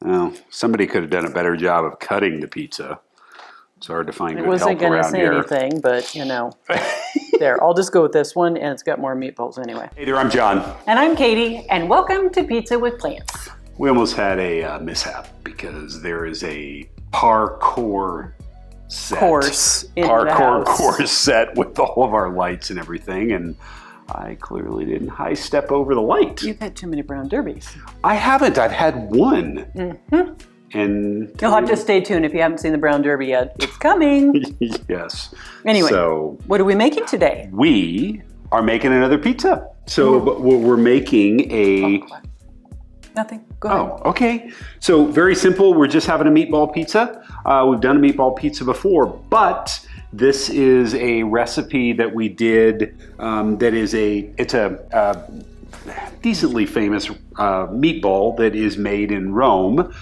Well, somebody could have done a better job of cutting the pizza. It's hard to find good help wasn't going to around say here. anything, but you know. There, I'll just go with this one, and it's got more meatballs anyway. Hey there, I'm John. And I'm Katie, and welcome to Pizza with Plants. We almost had a mishap because there is a parkour Course in the house. course set with all of our lights and everything, and I clearly didn't high step over the light. You've had too many brown derbies. I haven't. I've had one. Mm-hmm. And you'll have to stay tuned if you haven't seen the brown derby yet. It's coming. Yes. Anyway, so what are we making today? We are making another pizza. So we're making a... Nothing. Go ahead. Oh, okay. So very simple. We're just having a meatball pizza. We've done a meatball pizza before, but this is a recipe that we did it's a decently famous meatball that is made in Rome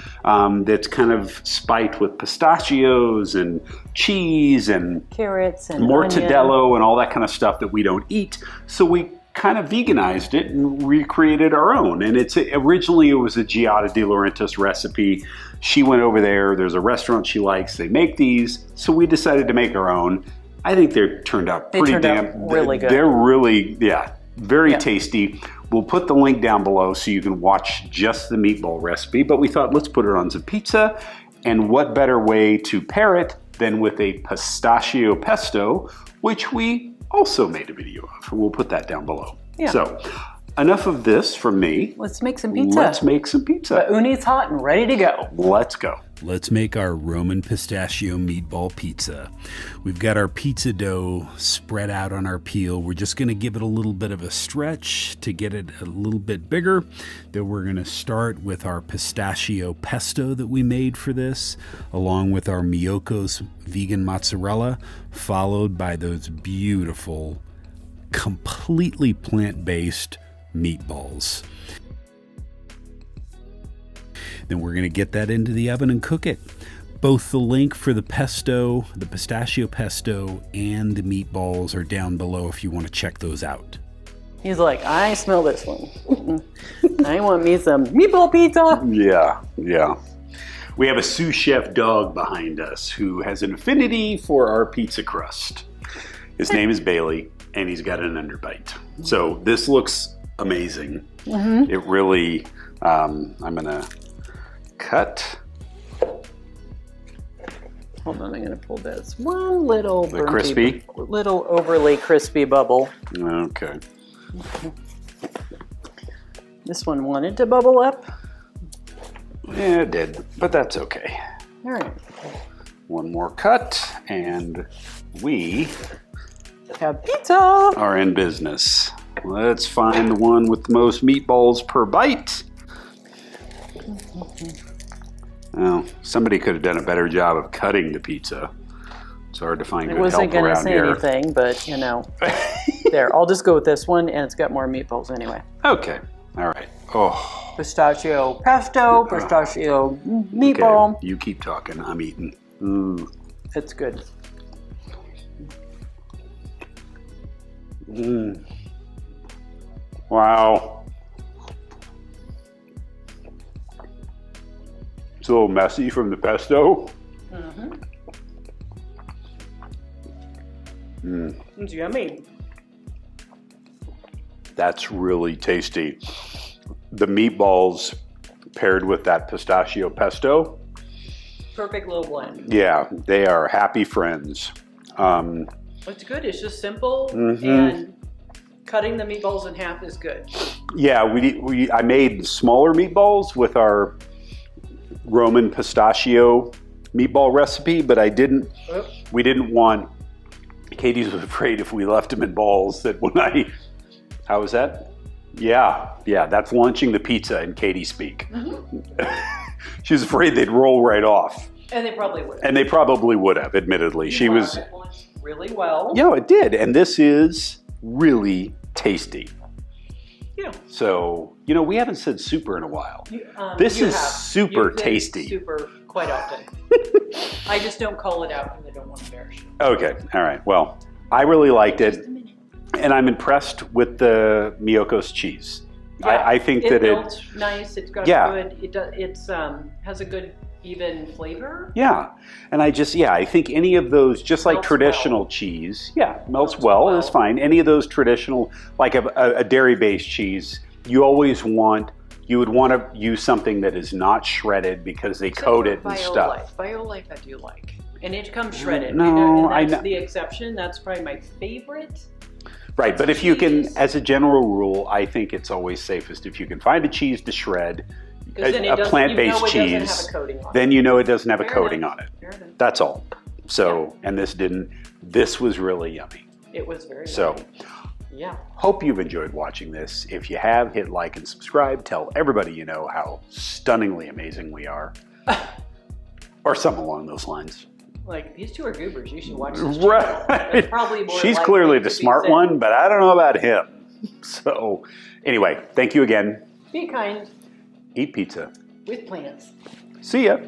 that's kind of spiked with pistachios and cheese and carrots and mortadella and all that kind of stuff that we don't eat. So we kind of veganized it and recreated our own. And originally it was a Giada De Laurentiis recipe. She went over there. There's a restaurant she likes. They make these. So we decided to make our own. I think they turned out pretty really good. They're really, very tasty. We'll put the link down below so you can watch just the meatball recipe. But we thought, let's put it on some pizza. And what better way to pair it than with a pistachio pesto, which we also made a video of. We'll put that down below. Yeah. So enough of this from me. Let's make some pizza. Let's make some pizza. The uni's hot and ready to go. Let's go. Let's make our Roman pistachio meatball pizza. We've got our pizza dough spread out on our peel. We're just going to give it a little bit of a stretch to get it a little bit bigger. Then we're going to start with our pistachio pesto that we made for this, along with our Miyoko's vegan mozzarella, followed by those beautiful, completely plant-based meatballs. Then we're going to get that into the oven and cook it. Both the link for the pesto, the pistachio pesto, and the meatballs are down below if you want to check those out. He's like, I smell this one. I want me some meatball pizza. Yeah. We have a sous chef dog behind us who has an affinity for our pizza crust. His name is Bailey, and he's got an underbite. So this looks amazing. Mm-hmm. It really, I'm going to cut. Hold on, I'm going to pull this one little crispy, little overly crispy bubble. Okay. This one wanted to bubble up. Yeah, it did, but that's okay. All right. One more cut, and we have pizza. Are in business. Let's find the one with the most meatballs per bite. Well, somebody could have done a better job of cutting the pizza. It's hard to find good help around here. I wasn't going to say anything, but you know. There, I'll just go with this one, and it's got more meatballs anyway. Okay, all right. Oh. Pistachio pesto, pistachio meatball. Okay. You keep talking, I'm eating. Ooh. It's good. Mm. Wow. It's a little messy from the pesto. Mm-hmm. It's yummy. That's really tasty. The meatballs paired with that pistachio pesto. Perfect little blend. Yeah, they are happy friends. It's good. It's just simple, and cutting the meatballs in half is good. Yeah, I made smaller meatballs with our Roman pistachio meatball recipe, but we didn't want, Katie was afraid if we left them in balls that how was that? Yeah, that's launching the pizza in Katie speak. Mm-hmm. She was afraid they'd roll right off. And they probably would. And they probably would have, admittedly. She was... It launched really well. Yeah, it did. And this is really tasty. Yeah. So, we haven't said super in a while. This is super tasty. Super quite often. I just don't call it out because I don't want to embarrass you. Okay. All right. Well, I really liked it. And I'm impressed with the Miyoko's cheese. Yeah, I think that melts nice. It's got good. It's has a good even flavor. Yeah, and I think any of those, just like Melts traditional well. cheese, melts well is fine. Any of those traditional, like a dairy-based cheese, you would want to use something that is not shredded because they coat it and stuff. BioLife I do like, and it comes shredded. No, and that's the exception. That's probably my favorite. Right, but if you can, as a general rule, I think it's always safest if you can find a cheese to shred. A plant-based cheese, then you know it doesn't have a coating on it. That's all. So, and this was really yummy. It was very yummy. Yeah. Hope you've enjoyed watching this. If you have, hit like and subscribe. Tell everybody you know how stunningly amazing we are. Or something along those lines. Like, these two are goobers. You should watch this Right. Probably more She's clearly the smart one, but I don't know about him. So, anyway, thank you again. Be kind. Eat pizza. With plants. See ya.